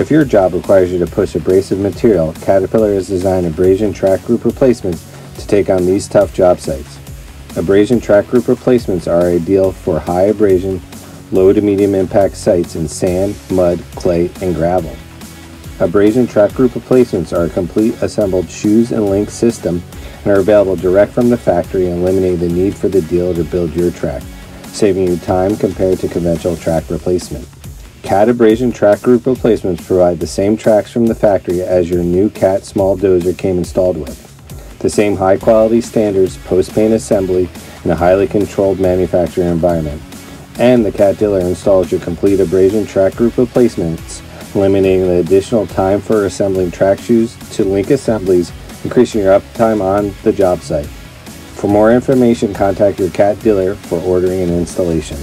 If your job requires you to push abrasive material, Caterpillar has designed abrasion track group replacements to take on these tough job sites. Abrasion track group replacements are ideal for high abrasion, low to medium impact sites in sand, mud, clay, and gravel. Abrasion track group replacements are a complete assembled shoes and link system and are available direct from the factory, eliminating the need for the dealer to build your track, saving you time compared to conventional track replacement. Cat Abrasion track group replacements provide the same tracks from the factory as your new Cat small dozer came installed with. The same high quality standards, post-paint assembly, and a highly controlled manufacturing environment. And the Cat dealer installs your complete abrasion track group replacements, eliminating the additional time for assembling track shoes to link assemblies, increasing your uptime on the job site. For more information, contact your Cat dealer for ordering and installation.